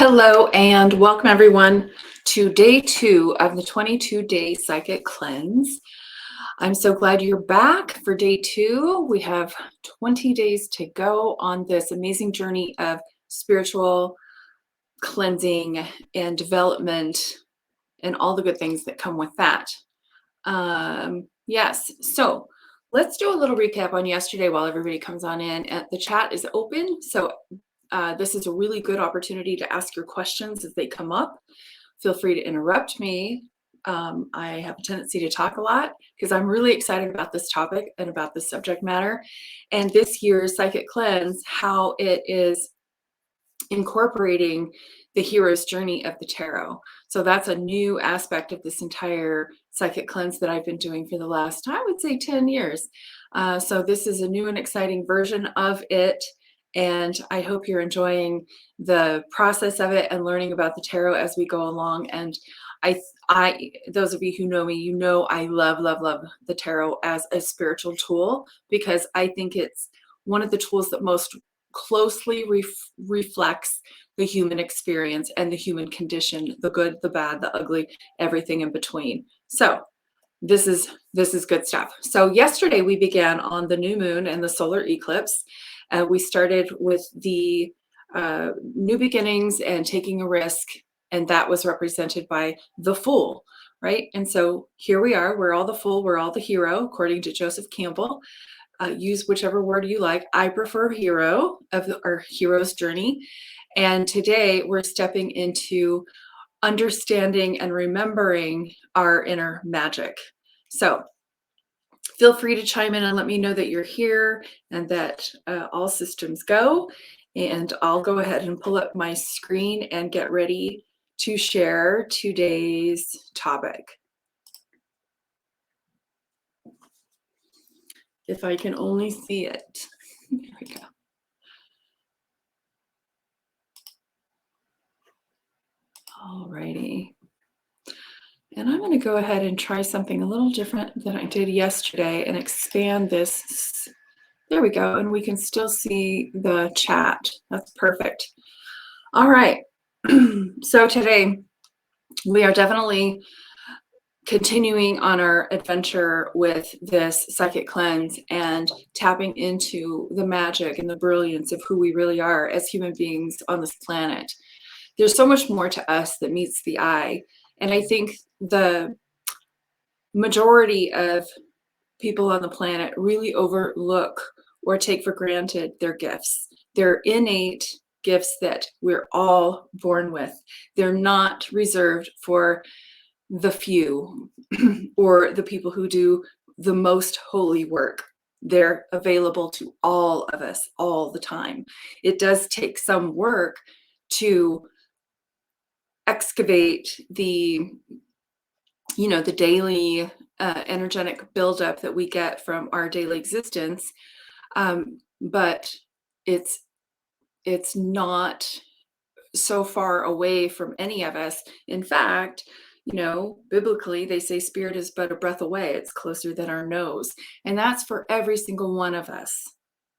Hello and welcome everyone to day 2 of the 22-day psychic cleanse. I'm so glad you're back for day 2. We have 20 days to go on this amazing journey of spiritual cleansing and development and all the good things that come with that. Yes, so let's do a little recap on yesterday while everybody comes on in. The chat is open, so this is a really good opportunity to ask your questions as they come up. Feel free to interrupt me. I have a tendency to talk a lot because I'm really excited about this topic and about this subject matter. And this year's Psychic Cleanse, how it is incorporating the hero's journey of the tarot. So that's a new aspect of this entire Psychic Cleanse that I've been doing for the last, I would say, 10 years. So this is a new and exciting version of it. And I hope you're enjoying the process of it and learning about the tarot as we go along. And I, those of you who know me, you know I love the tarot as a spiritual tool because I think it's one of the tools that most closely reflects the human experience and the human condition, the good, the bad, the ugly, everything in between. So this is good stuff. So yesterday we began on the new moon and the solar eclipse. We started with the new beginnings and taking a risk, and that was represented by the Fool, right? And so here we are. We're all the Fool. We're all the hero, according to Joseph Campbell. Use whichever word you like. I prefer hero of our hero's journey. And today we're stepping into understanding and remembering our inner magic. So feel free to chime in and let me know that you're here and that all systems go. And I'll go ahead and pull up my screen and get ready to share today's topic. If I can only see it. There we go. All righty. And I'm going to go ahead and try something a little different than I did yesterday and expand this. There we go. And we can still see the chat. That's perfect. All right. So today we are definitely continuing on our adventure with this psychic cleanse and tapping into the magic and the brilliance of who we really are as human beings on this planet. There's so much more to us that meets the eye. And I think the majority of people on the planet really overlook or take for granted their gifts. They're innate gifts that we're all born with. They're not reserved for the few or the people who do the most holy work. They're available to all of us all the time. It does take some work to excavate the daily energetic buildup that we get from our daily existence, but it's not so far away from any of us. In fact, biblically they say spirit is but a breath away. It's closer than our nose, and that's for every single one of us,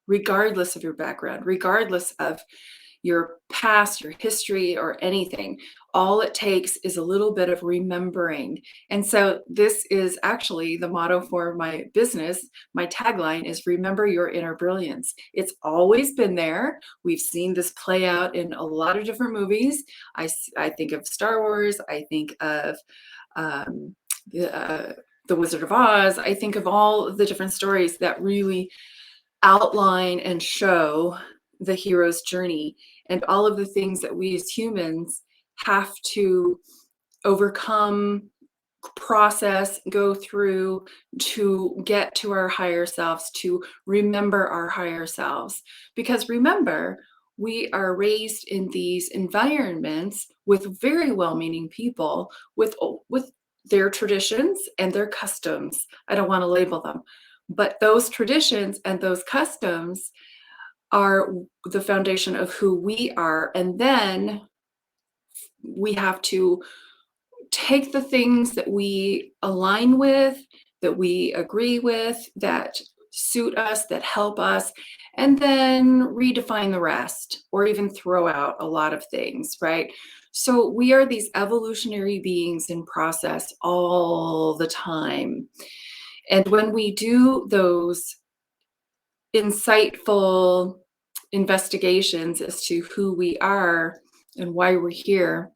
regardless of your background, regardless of your past, your history, or anything. All it takes is a little bit of remembering. And so this is actually the motto for my business. My tagline is remember your inner brilliance. It's always been there. We've seen this play out in a lot of different movies. I think of Star Wars. I think of The Wizard of Oz. I think of all the different stories that really outline and show the hero's journey and all of the things that we as humans have to overcome, process, go through to get to our higher selves, to remember our higher selves. Because remember, we are raised in these environments with very well-meaning people with their traditions and their customs. I don't want to label them, but those traditions and those customs are the foundation of who we are. And then we have to take the things that we align with, that we agree with, that suit us, that help us, and then redefine the rest or even throw out a lot of things, right? So we are these evolutionary beings in process all the time. And when we do those insightful investigations as to who we are and why we're here,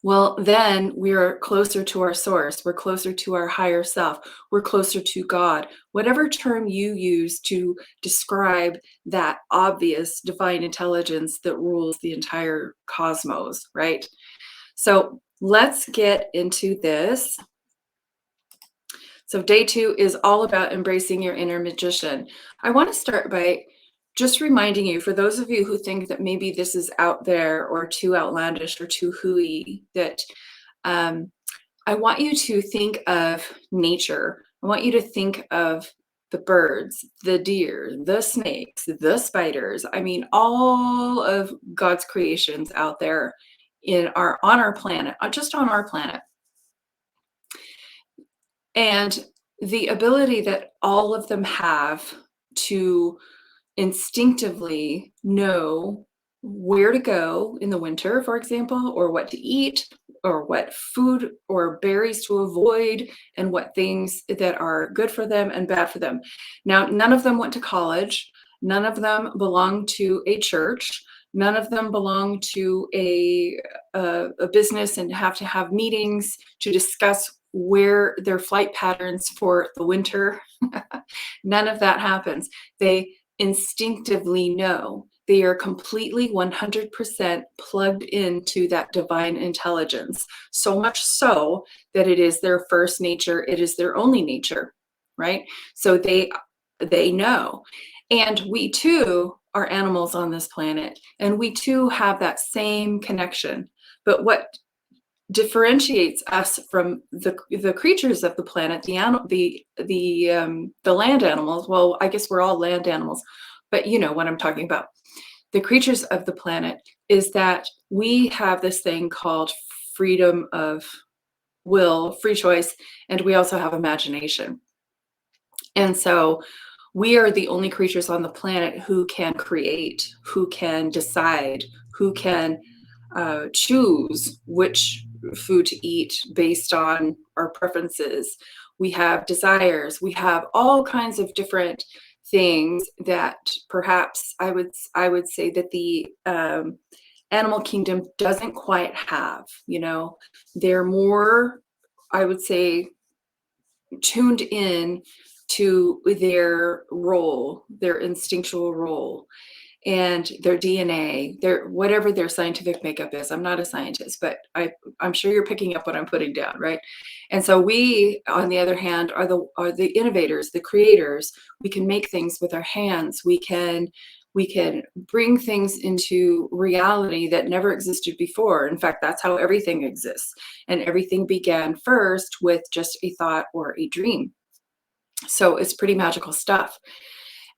well, then we are closer to our source. We're closer to our higher self. We're closer to God. Whatever term you use to describe that obvious divine intelligence that rules the entire cosmos, right? So let's get into this. So day 2 is all about embracing your inner magician. I want to start by just reminding you, for those of you who think that maybe this is out there or too outlandish or too hooey, that um, I want you to think of nature. I want you to think of the birds, the deer, the snakes, the spiders. I mean, all of God's creations out there on our planet, just on our planet. And the ability that all of them have to instinctively know where to go in the winter, for example, or what to eat, or what food or berries to avoid, and what things that are good for them and bad for them. Now, none of them went to college. None of them belong to a church. None of them belong to a business and have to have meetings to discuss where their flight patterns for the winter. None of that happens. They instinctively know. They are completely 100% plugged into that divine intelligence. So much so that it is their first nature, it is their only nature, right? So they know. And we too are animals on this planet, and we too have that same connection. But what differentiates us from the creatures of the planet, the land animals. Well, I guess we're all land animals, but you know what I'm talking about. The creatures of the planet is that we have this thing called freedom of will, free choice, and we also have imagination. And so we are the only creatures on the planet who can create, who can decide, who can choose which food to eat based on our preferences. We have desires. We have all kinds of different things that perhaps I would say that the animal kingdom doesn't quite have. You know, they're more, I would say, tuned in to their role, their instinctual role, and their DNA, their whatever their scientific makeup is. I'm not a scientist, but I'm sure you're picking up what I'm putting down, right? And so we, on the other hand, are the innovators, the creators. We can make things with our hands. We can bring things into reality that never existed before. In fact, that's how everything exists. And everything began first with just a thought or a dream. So it's pretty magical stuff.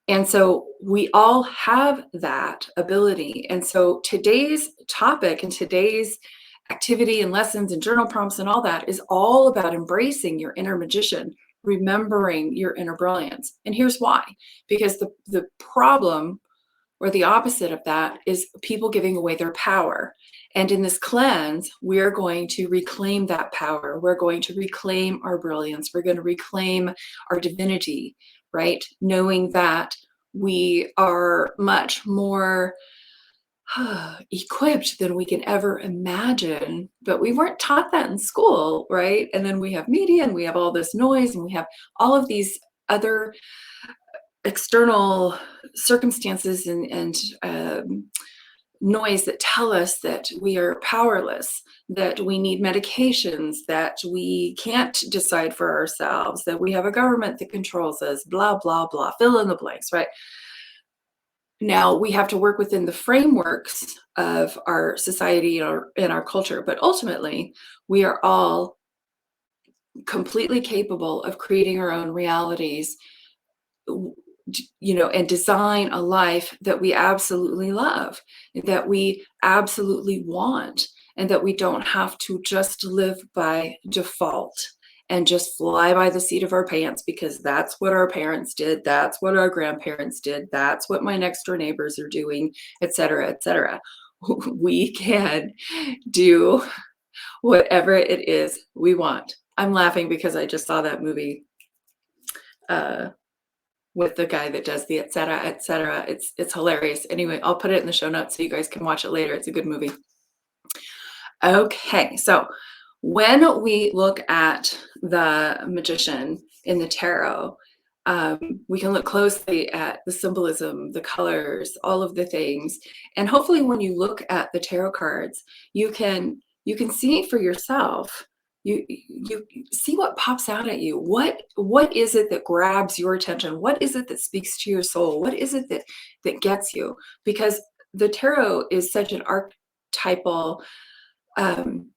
And so we all have that ability. And so today's topic and today's activity and lessons and journal prompts and all that is all about embracing your inner magician, remembering your inner brilliance. And here's why. Because the problem or the opposite of that is people giving away their power. And in this cleanse, we're going to reclaim that power. We're going to reclaim our brilliance. We're going to reclaim our divinity, right? Knowing that we are much more equipped than we can ever imagine, but we weren't taught that in school, right? And then we have media and we have all this noise and we have all of these other external circumstances and noise that tell us that we are powerless, that we need medications, that we can't decide for ourselves, that we have a government that controls us, blah, blah, blah, fill in the blanks, right? Now we have to work within the frameworks of our society and our culture, but ultimately we are all completely capable of creating our own realities, you know, and design a life that we absolutely love, that we absolutely want, and that we don't have to just live by default. and just fly by the seat of our pants because that's what our parents did, that's what our grandparents did, that's what my next door neighbors are doing, etc., etc. We can do whatever it is we want. I'm laughing because I just saw that movie uh, with the guy that does the et cetera, et cetera. It's hilarious. Anyway, I'll put it in the show notes so you guys can watch it later. It's a good movie. Okay, so when we look at the magician in the tarot, we can look closely at the symbolism, the colors, all of the things, and hopefully, when you look at the tarot cards, you can see for yourself. You see what pops out at you. What is it that grabs your attention? What is it that speaks to your soul? What is it that gets you? Because the tarot is such an archetypal um,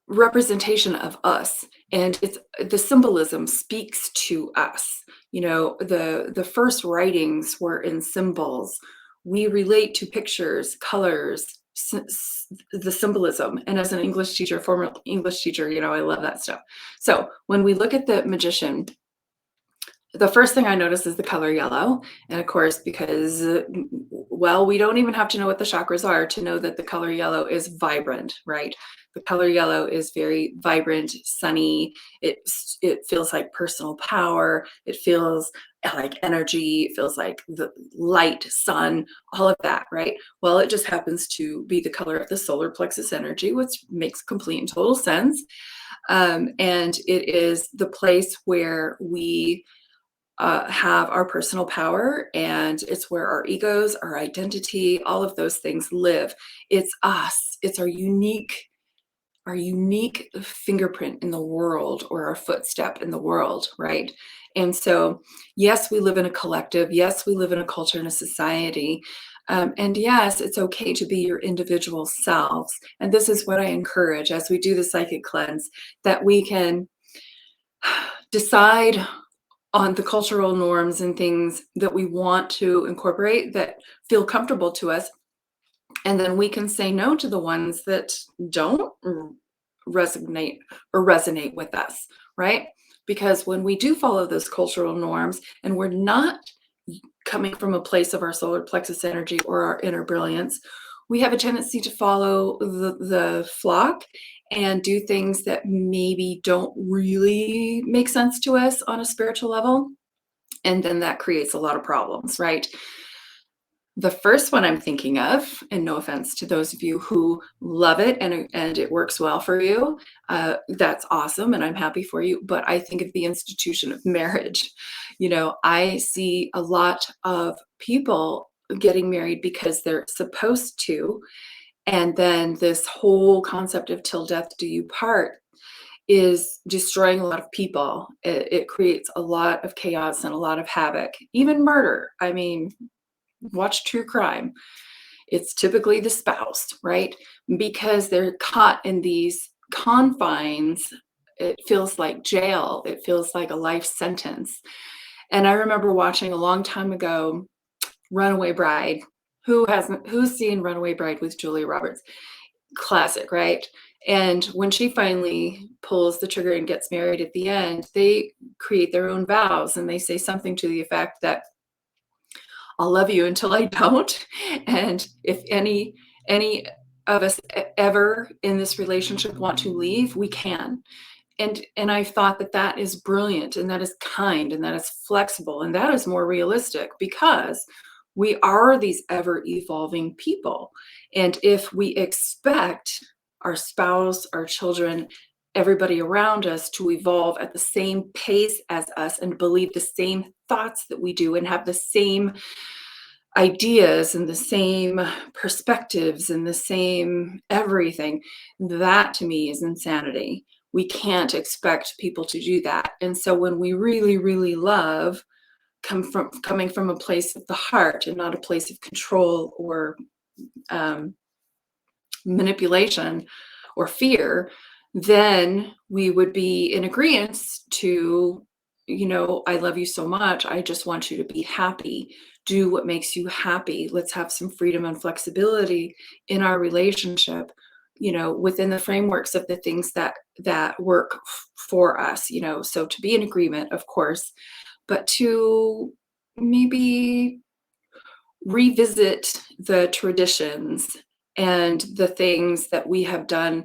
representation of us, and it's the symbolism speaks to us. The first writings were in symbols. We relate to pictures, colors, the symbolism. And as an English teacher, former English teacher, I love that stuff. So when we look at the magician, the first thing I notice is the color yellow. And of course, because, well, we don't even have to know what the chakras are to know that the color yellow is vibrant, right? The color yellow is very vibrant, sunny. It feels like personal power. It feels like energy. It feels like the light, sun, all of that, right? Well, it just happens to be the color of the solar plexus energy, which makes complete and total sense. And it is the place where we have our personal power, and it's where our egos, our identity, all of those things live. It's us. It's our unique fingerprint in the world, or our footstep in the world, right? And so, yes, we live in a collective. Yes, we live in a culture and a society. And yes, it's okay to be your individual selves. And this is what I encourage as we do the psychic cleanse, that we can decide on the cultural norms and things that we want to incorporate that feel comfortable to us. And then we can say no to the ones that don't resonate with us, right? Because when we do follow those cultural norms and we're not coming from a place of our solar plexus energy or our inner brilliance, we have a tendency to follow the flock and do things that maybe don't really make sense to us on a spiritual level. And then that creates a lot of problems, right? The first one I'm thinking of, and no offense to those of you who love it and it works well for you, that's awesome, and I'm happy for you. But I think of the institution of marriage. I see a lot of people getting married because they're supposed to, and then this whole concept of till death do you part is destroying a lot of people. It creates a lot of chaos and a lot of havoc, even murder. I mean, watch true crime. It's typically the spouse, right? Because they're caught in these confines. It feels like jail. It feels like a life sentence. And I remember watching a long time ago Runaway Bride. Who's seen Runaway Bride with Julia Roberts? Classic, right? And when she finally pulls the trigger and gets married at the end, they create their own vows, and they say something to the effect that I'll love you until I don't. And if any of us ever in this relationship want to leave, we can. And I thought that is brilliant, and that is kind, and that is flexible, and that is more realistic, because we are these ever evolving people. And if we expect our spouse, our children, everybody around us to evolve at the same pace as us and believe the same thoughts that we do and have the same ideas and the same perspectives and the same everything, that to me is insanity. We can't expect people to do that. And so when we really, really love, coming from a place of the heart and not a place of control or manipulation or fear, then we would be in agreement to, I love you so much. I just want you to be happy. Do what makes you happy. Let's have some freedom and flexibility in our relationship. within the frameworks of the things that work for us, so to be in agreement, of course, but to maybe revisit the traditions and the things that we have done,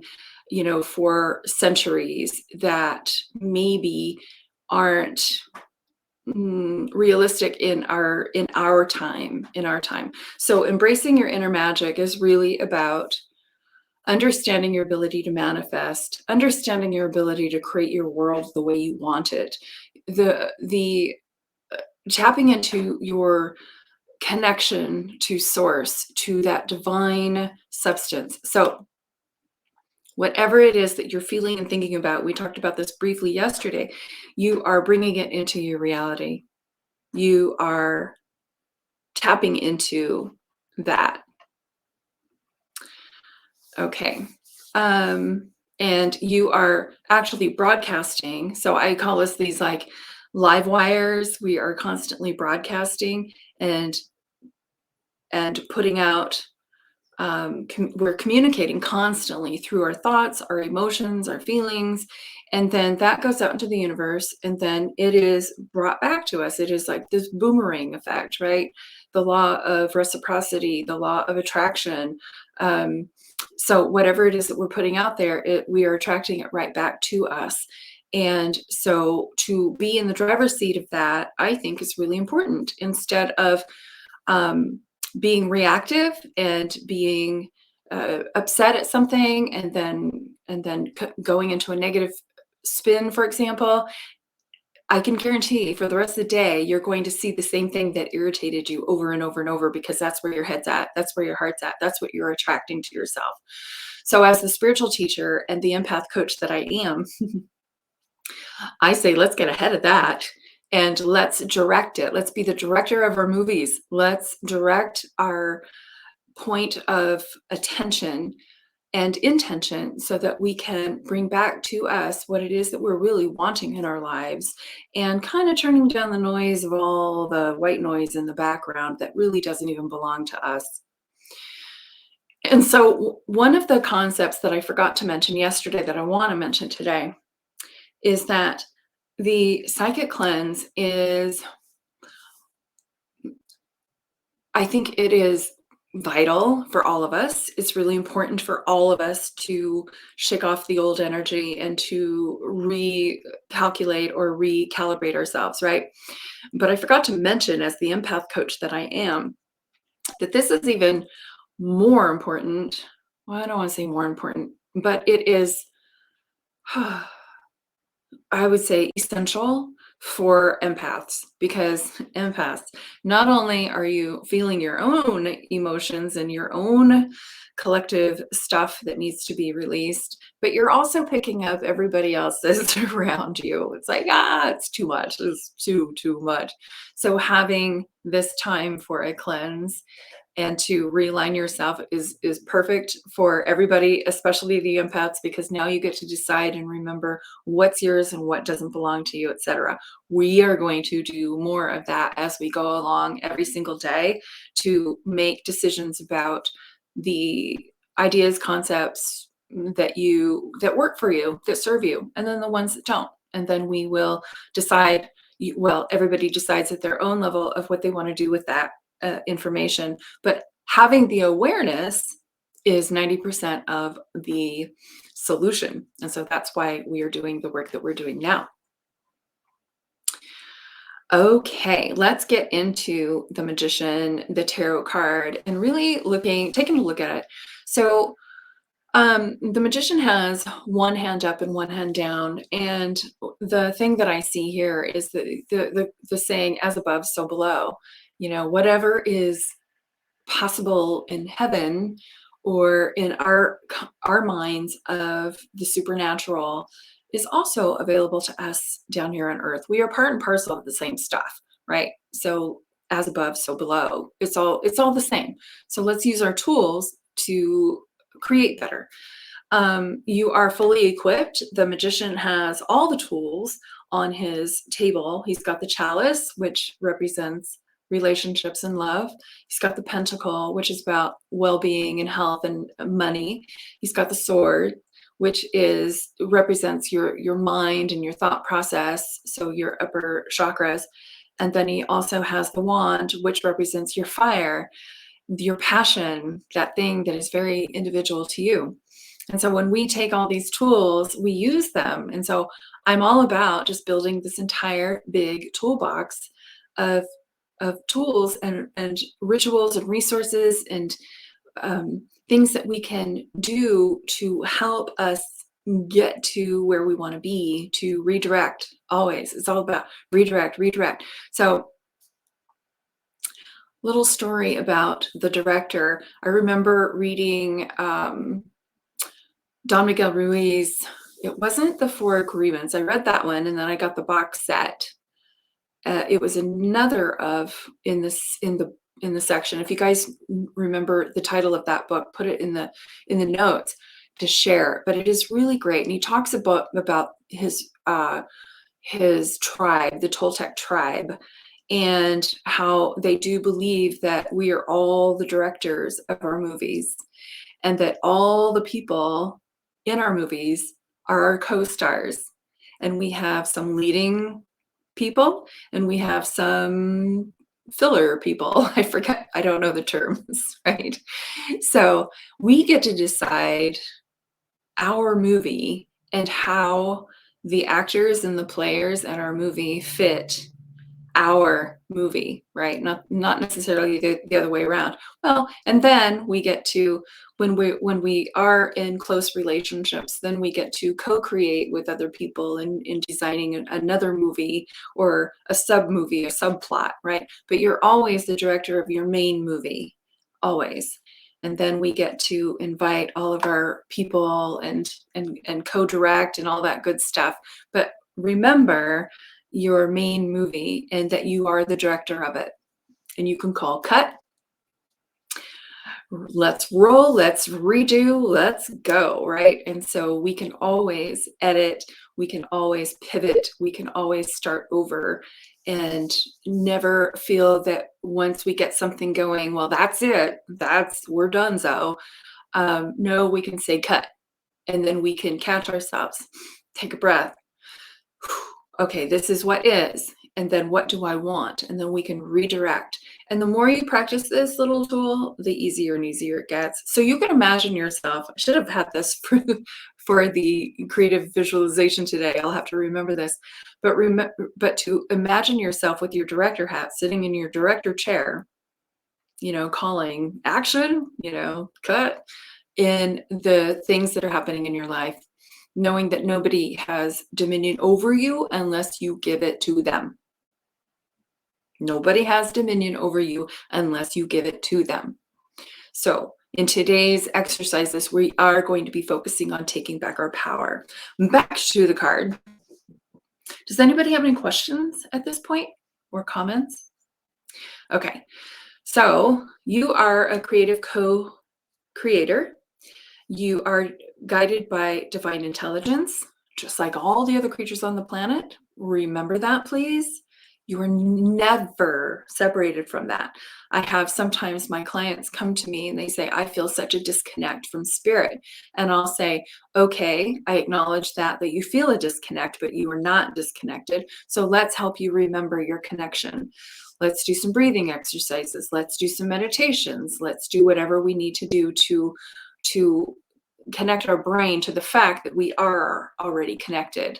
for centuries that maybe aren't realistic in our time. So embracing your inner magic is really about understanding your ability to manifest, understanding your ability to create your world the way you want it, the tapping into your connection to source, to that divine substance. So whatever it is that you're feeling and thinking about, we talked about this briefly yesterday, you are bringing it into your reality. You are tapping into that. Okay. And you are actually broadcasting. So I call these like live wires. We are constantly broadcasting and putting out, we're communicating constantly through our thoughts, our emotions, our feelings, and then that goes out into the universe, and then it is brought back to us. It is like this boomerang effect, right? The law of reciprocity, the law of attraction. So whatever it is that we're putting out there, we are attracting it right back to us. And so to be in the driver's seat of that, I think is really important, instead of being reactive and being upset at something, and then going into a negative spin, for example. I can guarantee for the rest of the day, you're going to see the same thing that irritated you over and over and over, because that's where your head's at. That's where your heart's at. That's what you're attracting to yourself. So as the spiritual teacher and the empath coach that I am, I say, let's get ahead of that and let's direct it. Let's be the director of our movies. Let's direct our point of attention and intention so that we can bring back to us what it is that we're really wanting in our lives, and kind of turning down the noise of all the white noise in the background that really doesn't even belong to us. And so one of the concepts that I forgot to mention yesterday that I want to mention today is that the psychic cleanse is, I think it is vital for all of us. It's really important for all of us to shake off the old energy and to recalculate or recalibrate ourselves, right? But I forgot to mention, as the empath coach that I am, that this is even more important. Well, I don't want to say more important, but it is, I would say, essential for empaths, because empaths, not only are you feeling your own emotions and your own collective stuff that needs to be released, but you're also picking up everybody else's around you. It's like, it's too much. It's too much. So having this time for a cleanse and to realign yourself is perfect for everybody, especially the empaths, because now you get to decide and remember what's yours and what doesn't belong to you, etc. We are going to do more of that as we go along every single day, to make decisions about the ideas, concepts that work for you, that serve you, and then the ones that don't. And then we will decide, well, everybody decides at their own level of what they want to do with that information, but having the awareness is 90% of the solution. And so that's why we are doing the work that we're doing now. Okay, let's get into the Magician, the tarot card, and really taking a look at it. So the Magician has one hand up and one hand down, and the thing that I see here is the saying, as above, so below. Whatever is possible in heaven or in our minds of the supernatural is also available to us down here on earth. We are part and parcel of the same stuff, right? So as above, so below. It's all the same. So let's use our tools to create better. You are fully equipped. The Magician has all the tools on his table. He's got the chalice, which represents relationships and love. He's got the pentacle, which is about well-being and health and money. He's got the sword, which is represents your mind and your thought process, so your upper chakras. And then he also has the wand, which represents your fire, your passion, that thing that is very individual to you. And so when we take all these tools, we use them. And so I'm all about just building this entire big toolbox of tools and rituals and resources and things that we can do to help us get to where we want to be, to redirect. Always, it's all about redirect. So, little story about the director. I remember reading Don Miguel Ruiz. It wasn't The Four Agreements. I read that one, and then I got the box set. It was another of in the section. If you guys remember the title of that book, put it in the notes to share. But it is really great, and he talks about his tribe, the Toltec tribe, and how they do believe that we are all the directors of our movies, and that all the people in our movies are our co-stars, and we have some leading people and we have some filler people. I forget, I don't know the terms, right? So we get to decide our movie and how the actors and the players in our movie fit our movie, right? Not necessarily the other way around. Well, and then we get to when we are in close relationships, then we get to co-create with other people in designing another movie or a sub movie, a subplot, right? But you're always the director of your main movie, always. And then we get to invite all of our people and co-direct and all that good stuff. But remember your main movie and that you are the director of it. And you can call cut. Let's roll, let's redo, let's go, right? And so we can always edit, we can always pivot, we can always start over and never feel that once we get something going, well, that's it, we're done. So no, we can say cut, and then we can catch ourselves, take a breath. Okay, this is what is, and then what do I want? And then we can redirect. And the more you practice this little tool, the easier and easier it gets. So you can imagine yourself. I should have had this for the creative visualization today. I'll have to remember this. But to imagine yourself with your director hat, sitting in your director chair, calling action, cut, in the things that are happening in your life, knowing that nobody has dominion over you unless you give it to them. Nobody has dominion over you unless you give it to them. So in today's exercises, we are going to be focusing on taking back our power. Back to the card. Does anybody have any questions at this point or comments? Okay, so you are a creative co-creator. You are guided by divine intelligence, just like all the other creatures on the planet. Remember that, please. You are never separated from that. I have sometimes my clients come to me and they say, I feel such a disconnect from spirit. And I'll say, okay, I acknowledge that you feel a disconnect, but you are not disconnected. So let's help you remember your connection. Let's do some breathing exercises. Let's do some meditations. Let's do whatever we need to do to connect our brain to the fact that we are already connected.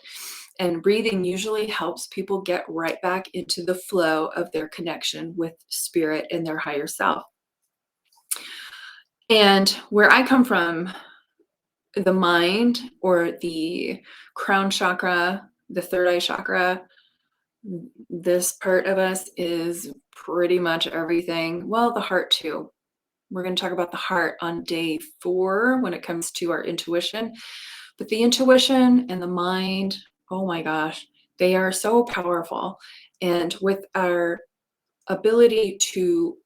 And breathing usually helps people get right back into the flow of their connection with spirit and their higher self. And where I come from, the mind or the crown chakra, the third eye chakra, this part of us is pretty much everything. Well, the heart too. We're going to talk about the heart on day 4 when it comes to our intuition. But the intuition and the mind, oh my gosh, they are so powerful. And with our ability to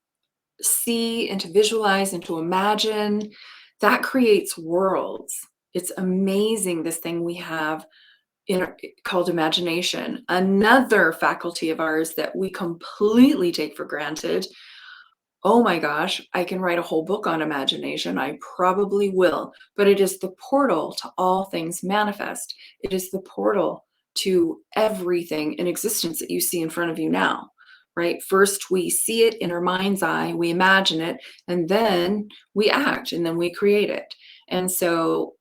see and to visualize and to imagine, that creates worlds. It's amazing, this thing we have called imagination, another faculty of ours that we completely take for granted. Oh my gosh, I can write a whole book on imagination. I probably will. But it is the portal to all things manifest. It is the portal to everything in existence that you see in front of you now, right? First, we see it in our mind's eye, we imagine it, and then we act, and then we create it. And so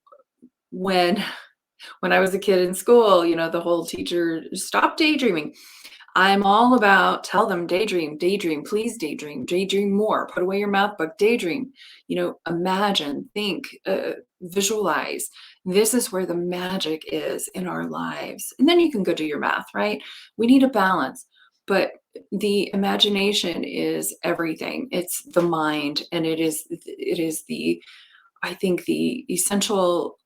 when I was a kid in school, the whole teacher, stop daydreaming. I'm all about tell them daydream, daydream, please daydream, daydream more, put away your math book, daydream, imagine, think, visualize. This is where the magic is in our lives. And then you can go do your math, right? We need a balance, but the imagination is everything. It's the mind, and it is the, I think, the essential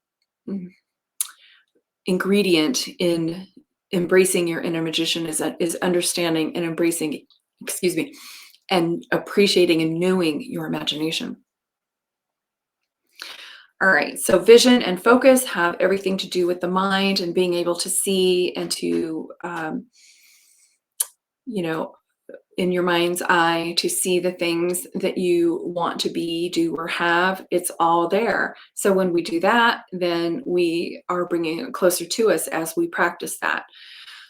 ingredient in embracing your inner magician is understanding and embracing, excuse me, and appreciating and knowing your imagination. All right, so vision and focus have everything to do with the mind and being able to see and to, you know, in your mind's eye, to see the things that you want to be, do, or have. It's all there. So when we do that, then we are bringing it closer to us as we practice that.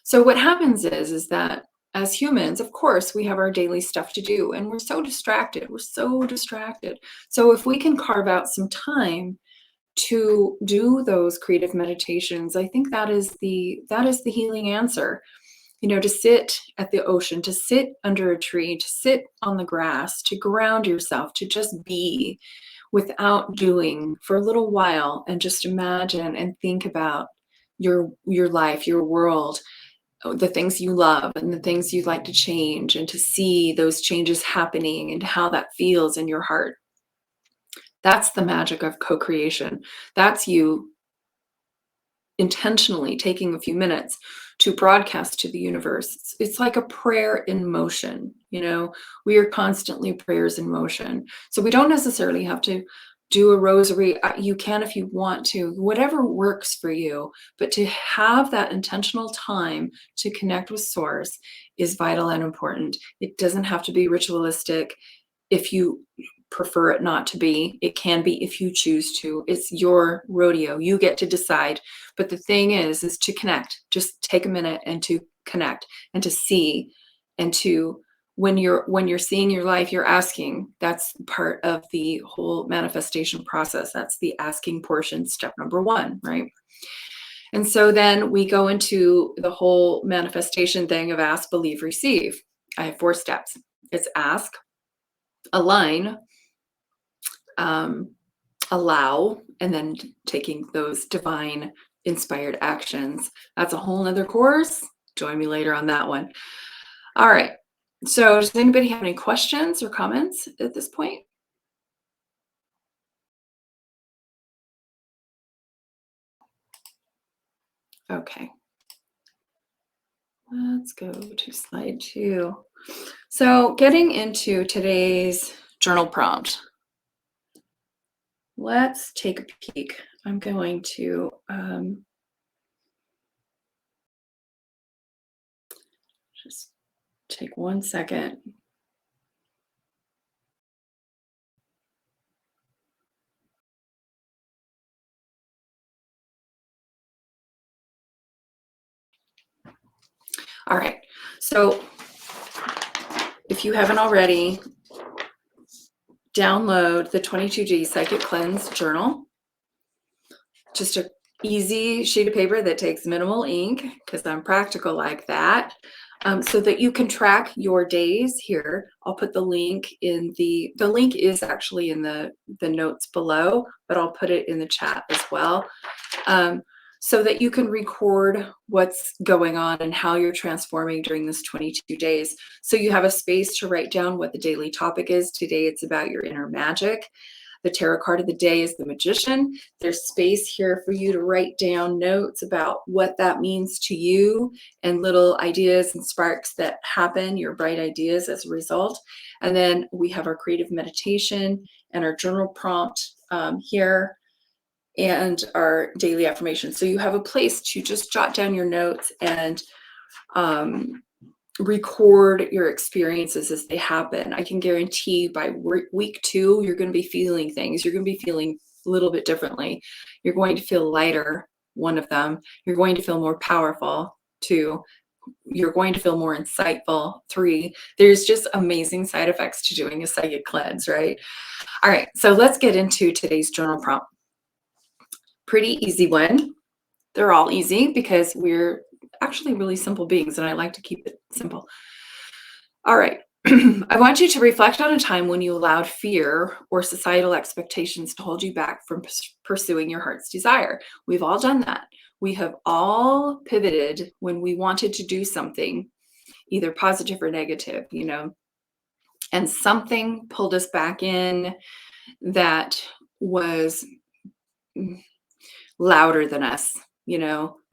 So what happens is that as humans, of course, we have our daily stuff to do, and we're so distracted. We're so distracted. So if we can carve out some time to do those creative meditations, I think that is the healing answer. To sit at the ocean, to sit under a tree, to sit on the grass, to ground yourself, to just be without doing for a little while, and just imagine and think about your life, your world, the things you love and the things you'd like to change, and to see those changes happening and how that feels in your heart. That's the magic of co-creation. That's you intentionally taking a few minutes to broadcast to the universe. It's like a prayer in motion. We are constantly prayers in motion. So we don't necessarily have to do a rosary. You can if you want to, whatever works for you. But to have that intentional time to connect with source is vital and important. It doesn't have to be ritualistic. If you prefer it not to be, it can be if you choose to. It's your rodeo. You get to decide. But the thing is to connect. Just take a minute and to connect and to see, and to, when you're seeing your life, you're asking. That's part of the whole manifestation process. That's the asking portion, step number 1, right? And so then we go into the whole manifestation thing of ask, believe, receive. I have 4 steps. It's ask, align, allow, and then taking those divine inspired actions. That's a whole nother course. Join me later on that one. All right. So does anybody have any questions or comments at this point? Okay. Let's go to slide 2. So getting into today's journal prompt. Let's take a peek. I'm going to just take 1 second. All right. So if you haven't already, download the 22G Psychic Cleanse Journal. Just a easy sheet of paper that takes minimal ink, because I'm practical like that, so that you can track your days here. I'll put the link in the link is actually in the notes below, but I'll put it in the chat as well, so that you can record what's going on and how you're transforming during this 22 days. So you have a space to write down what the daily topic is. Today, it's about your inner magic. The tarot card of the day is the Magician. There's space here for you to write down notes about what that means to you, and little ideas and sparks that happen, your bright ideas as a result. And then we have our creative meditation and our journal prompt here. and our daily affirmations. So you have a place to just jot down your notes and record your experiences as they happen. I can guarantee by week 2, you're going to be feeling things. You're going to be feeling a little bit differently. You're going to feel lighter, one of them. You're going to feel more powerful, 2. You're going to feel more insightful, 3. There's just amazing side effects to doing a psychic cleanse, right? All right, so let's get into today's journal prompt. Pretty easy one. They're all easy because we're actually really simple beings, and I like to keep it simple. All right. I want you to reflect on a time when you allowed fear or societal expectations to hold you back from pursuing your heart's desire. We've all done that. We have all pivoted when we wanted to do something, either positive or negative, and something pulled us back in that was louder than us,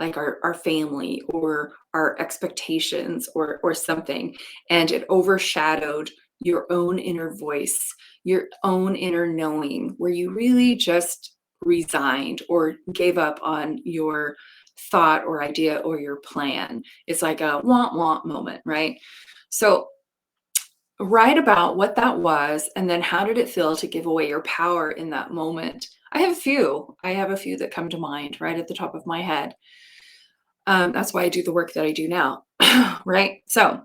like our family or our expectations or something. And it overshadowed your own inner voice, your own inner knowing, where you really just resigned or gave up on your thought or idea or your plan. It's like a want want moment, right? So write about what that was, and then how did it feel to give away your power in that moment? I have a few. That come to mind right at the top of my head. That's why I do the work that I do now, right? So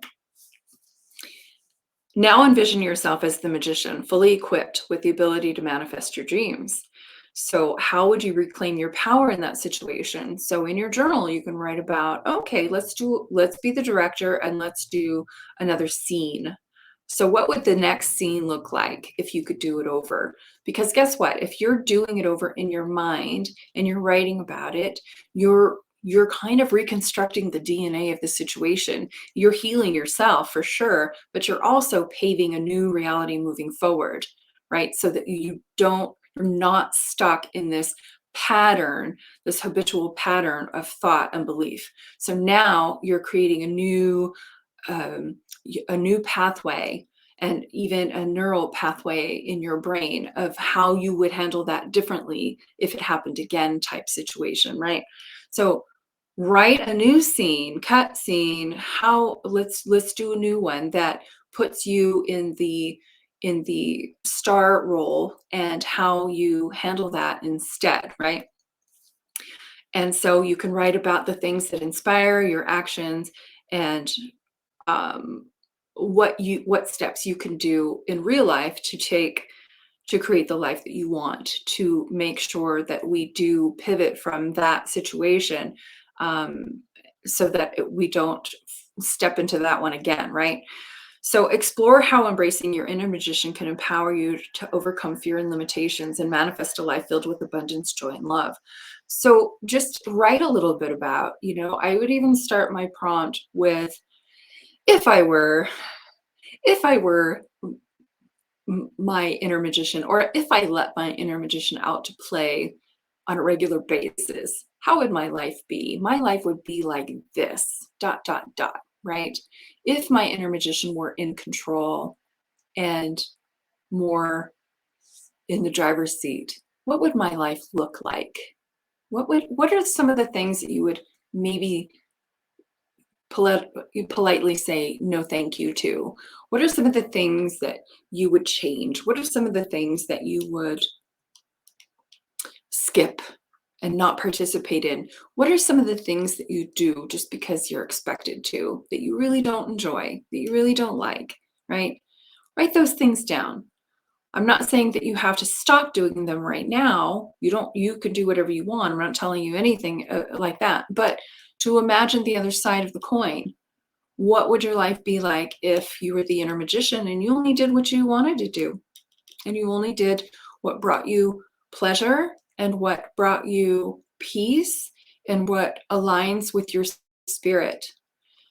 now envision yourself as the magician, fully equipped with the ability to manifest your dreams. So how would you reclaim your power in that situation? So in your journal, you can write about, okay, let's be the director and let's do another scene. So what would the next scene look like if you could do it over? Because guess what? If you're doing it over in your mind and you're writing about it, you're kind of reconstructing the DNA of the situation. You're healing yourself for sure, but you're also paving a new reality moving forward, right? So that you're not stuck in this pattern, this habitual pattern of thought and belief. So now you're creating um, a new pathway and even a neural pathway in your brain of how you would handle that differently if it happened again type situation, right? So write a new scene, cut scene, let's do a new one that puts you in the star role and how you handle that instead, right? And so you can write about the things that inspire your actions and um, what steps you can do in real life to take to create the life that you want, to make sure that we do pivot from that situation, um, so that we don't step into that one again, right? So explore how embracing your inner magician can empower you to overcome fear and limitations and manifest a life filled with abundance, joy, and love. So just write a little bit about, I would even start my prompt with, if I were my inner magician, or if I let my inner magician out to play on a regular basis, how would my life be? My life would be like this, dot, dot, dot, right? If my inner magician were in control and more in the driver's seat, what would my life look like? What are some of the things that you would maybe politely say no thank you to? What are some of the things that you would change? What are some of the things that you would skip and not participate in? What are some of the things that you do just because you're expected to, that you really don't enjoy, that you really don't like, right? Write those things down. I'm not saying that you have to stop doing them right now. You can do whatever you want. I'm not telling you anything like that. But to imagine the other side of the coin, what would your life be like if you were the inner magician and you only did what you wanted to do? And you only did what brought you pleasure and what brought you peace and what aligns with your spirit.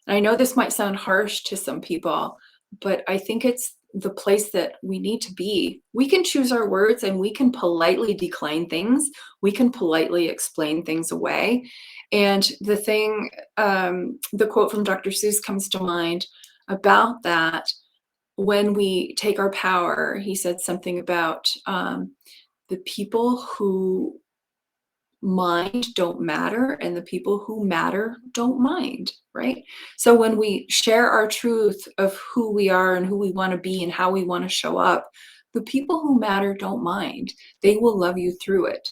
And I know this might sound harsh to some people, but I think it's the place that we need to be. We can choose our words and we can politely decline things. We can politely explain things away. And the quote from Dr. Seuss comes to mind about that. When we take our power, he said something about the people who mind don't matter, and the people who matter don't mind, right? So when we share our truth of who we are and who we want to be and how we want to show up, the people who matter don't mind. They will love you through it.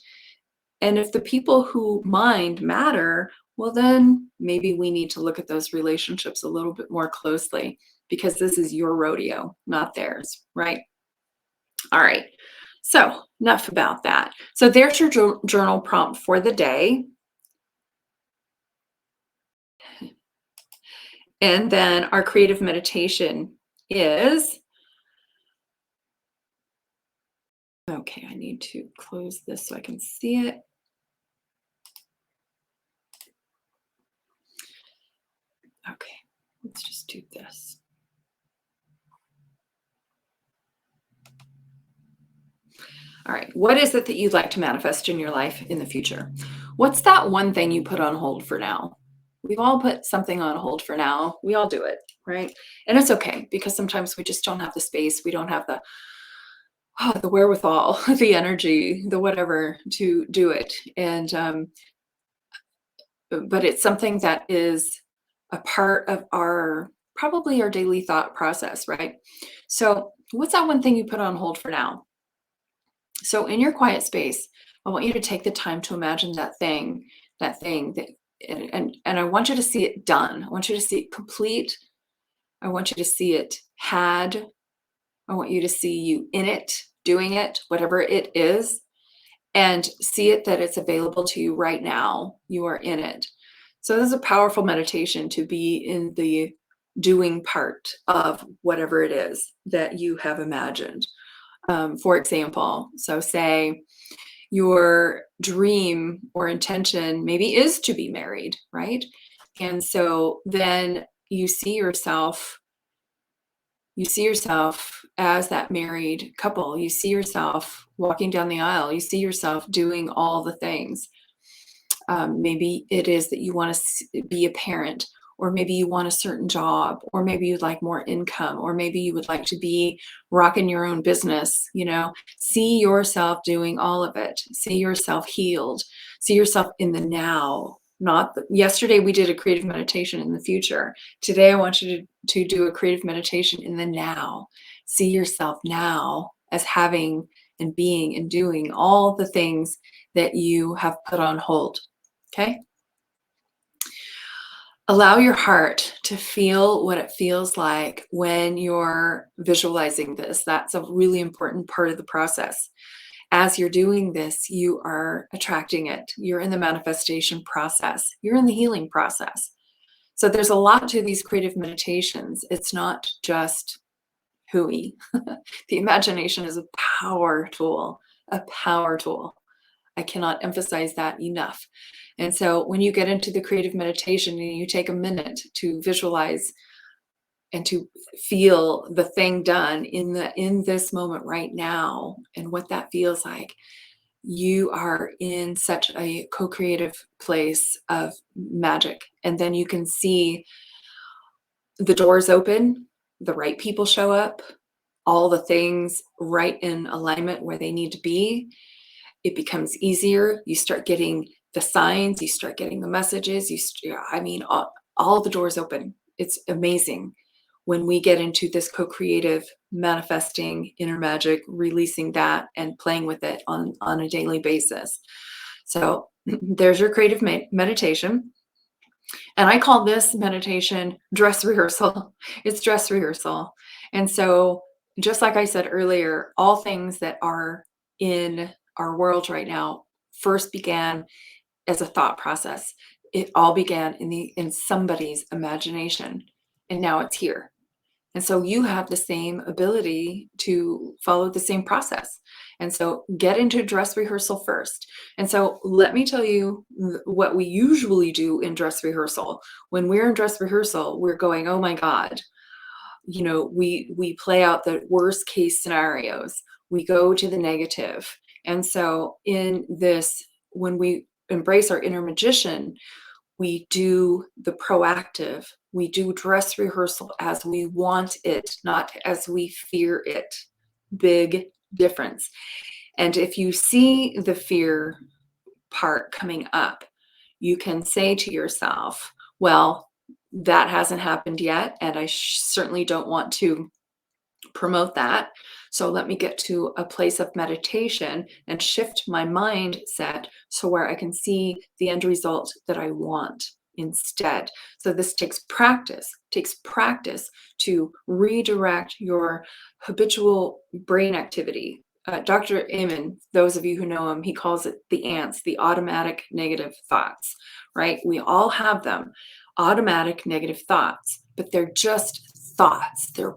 And if the people who mind matter, well, then maybe we need to look at those relationships a little bit more closely, because this is your rodeo, not theirs, right? All right. So, enough about that. So, there's your journal prompt for the day. And then our creative meditation is, okay, I need to close this so I can see it. Okay, let's just do this. All right, what is it that you'd like to manifest in your life in the future? What's that one thing you put on hold for now? We've all put something on hold for now. We all do it, right? And it's okay, because sometimes we just don't have the space. We don't have the wherewithal, the energy, the whatever to do it. And but it's something that is a part of our, probably our daily thought process, right? So, what's that one thing you put on hold for now? So in your quiet space, I want you to take the time to imagine that thing that, and I want you to see it done. I want you to see it complete. I want you to see it had. I want you to see you in it, doing it, whatever it is, and see it that it's available to you right now. You are in it. So this is a powerful meditation to be in the doing part of whatever it is that you have imagined. For example, so say your dream or intention maybe is to be married, right? And so then you see yourself as that married couple. You see yourself walking down the aisle. You see yourself doing all the things. Maybe it is that you want to be a parent, or maybe you want a certain job, or maybe you'd like more income, or maybe you would like to be rocking your own business. See yourself doing all of it. See yourself healed. See yourself in the now. Not yesterday we did a creative meditation in the future. Today I want you to do a creative meditation in the now. See yourself now as having and being and doing all the things that you have put on hold. Okay? Allow your heart to feel what it feels like when you're visualizing this. That's a really important part of the process. As you're doing this, you are attracting it. You're in the manifestation process. You're in the healing process. So there's a lot to these creative meditations. It's not just hooey. The imagination is a power tool, a power tool. I cannot emphasize that enough. And so when you get into the creative meditation and you take a minute to visualize and to feel the thing done in this moment right now, and what that feels like, you are in such a co-creative place of magic. And then you can see the doors open, the right people show up, all the things right in alignment where they need to be. It becomes easier. You start getting the signs, you start getting the messages. All the doors open. It's amazing when we get into this co-creative manifesting inner magic, releasing that and playing with it on a daily basis. So there's your creative meditation. And I call this meditation dress rehearsal. It's dress rehearsal. And so, just like I said earlier, all things that are in our world right now first began as a thought process. It all began in somebody's imagination, and now it's here. And so you have the same ability to follow the same process. And so get into dress rehearsal first. And so let me tell you what we usually do in dress rehearsal. When we're in dress rehearsal, we're going, oh my God, we play out the worst case scenarios. We go to the negative. And so in this, when we embrace our inner magician, we do the proactive. We do dress rehearsal as we want it, not as we fear it. Big difference. And if you see the fear part coming up, you can say to yourself, well, that hasn't happened yet, and I certainly don't want to promote that. So let me get to a place of meditation and shift my mindset so where I can see the end result that I want instead. So this takes practice to redirect your habitual brain activity. Dr. Amen, those of you who know him, he calls it the ants, the automatic negative thoughts, right? We all have them, automatic negative thoughts, but they're just thoughts. They're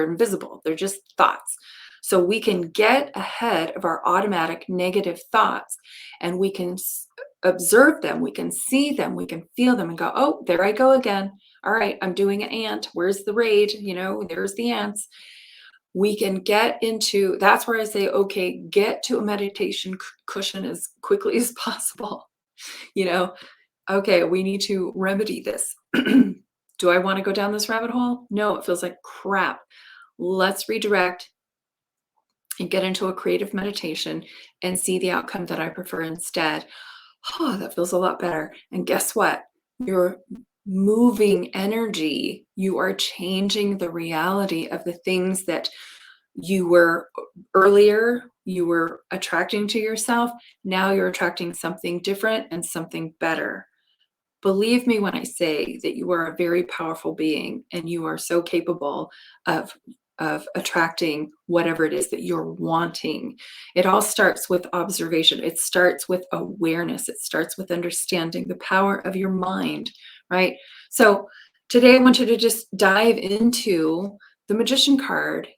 invisible. They're just thoughts. So we can get ahead of our automatic negative thoughts and we can observe them, we can see them, we can feel them and go, oh, there I go again. All right, I'm doing an ant. Where's the raid? There's the ants. We can get into, that's where I say, okay, get to a meditation cushion as quickly as possible. Okay, we need to remedy this. Do I want to go down this rabbit hole? No, it feels like crap. Let's redirect and get into a creative meditation and see the outcome that I prefer instead. Oh, that feels a lot better. And guess what? You're moving energy. You are changing the reality of the things that you were attracting to yourself. Now you're attracting something different and something better. Believe me when I say that you are a very powerful being and you are so capable of attracting whatever it is that you're wanting. It all starts with observation. It starts with awareness. It starts with understanding the power of your mind, right? So today I want you to just dive into the magician card,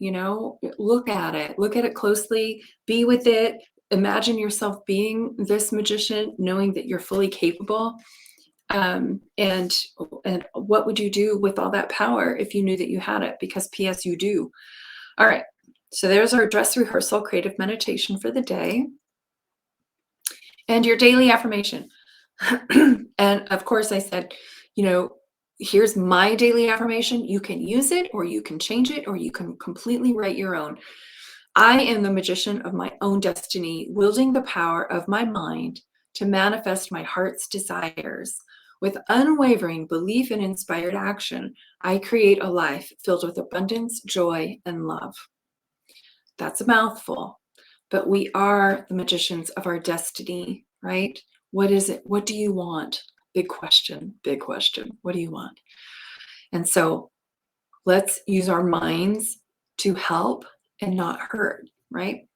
look at it closely, be with it. Imagine yourself being this magician, knowing that you're fully capable. And what would you do with all that power if you knew that you had it? Because P.S. you do. All right. So there's our dress rehearsal creative meditation for the day. And your daily affirmation. And of course I said, here's my daily affirmation. You can use it or you can change it or you can completely write your own. I am the magician of my own destiny, wielding the power of my mind to manifest my heart's desires. With unwavering belief and inspired action, I create a life filled with abundance, joy, and love. That's a mouthful, but we are the magicians of our destiny, right? What is it? What do you want? Big question, big question. What do you want? And so let's use our minds to help and not hurt, right?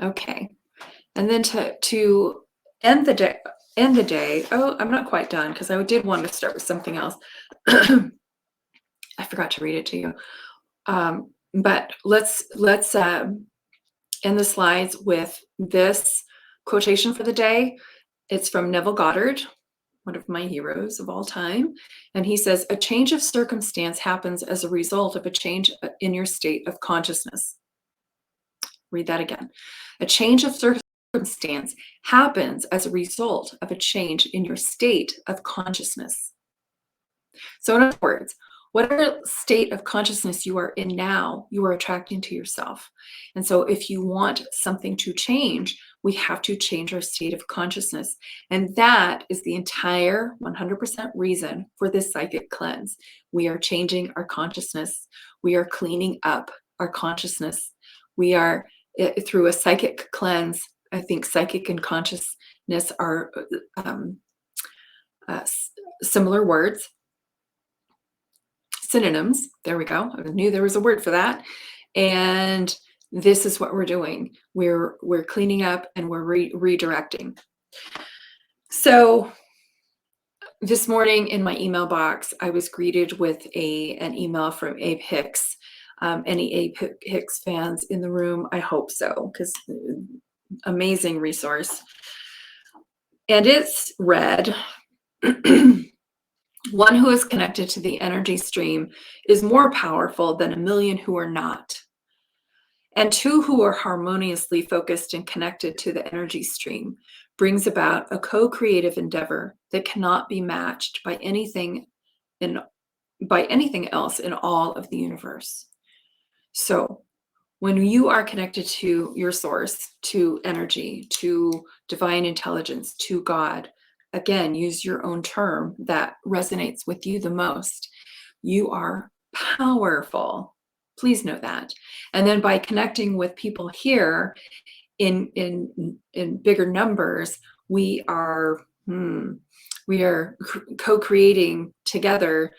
Okay. And then to end the day. Oh, I'm not quite done because I did want to start with something else. I forgot to read it to you. But let's end the slides with this quotation for the day. It's from Neville Goddard, one of my heroes of all time. And he says, a change of circumstance happens as a result of a change in your state of consciousness. Read that again. A change of circumstance happens as a result of a change in your state of consciousness. So in other words, whatever state of consciousness you are in now, you are attracting to yourself. And so if you want something to change, we have to change our state of consciousness. And that is the entire 100% reason for this psychic cleanse. We are changing our consciousness. We are cleaning up our consciousness. We are, through a psychic cleanse, I think psychic and consciousness are similar words. Synonyms. There we go. I knew there was a word for that. And this is what we're doing. We're cleaning up and we're redirecting. So this morning in my email box, I was greeted with an email from Abe Hicks. Any Abe Hicks fans in the room? I hope so, because amazing resource. And it's read, one who is connected to the energy stream is more powerful than a million who are not. And two who are harmoniously focused and connected to the energy stream brings about a co-creative endeavor that cannot be matched by anything else in all of the universe. So When you are connected to your source, to energy, to divine intelligence, to God, again, use your own term that resonates with you the most. You are powerful. Please know that. And then by connecting with people here in bigger numbers, we are co-creating together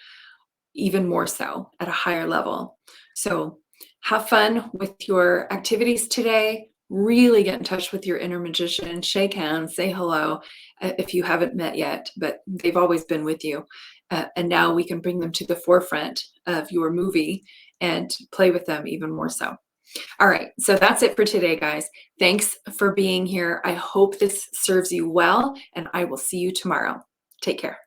even more so at a higher level. So have fun with your activities today. Really get in touch with your inner magician, shake hands, say hello if you haven't met yet, but they've always been with you. And now we can bring them to the forefront of your movie and play with them even more so. All right, so that's it for today, guys. Thanks for being here. I hope this serves you well, and I will see you tomorrow. Take care.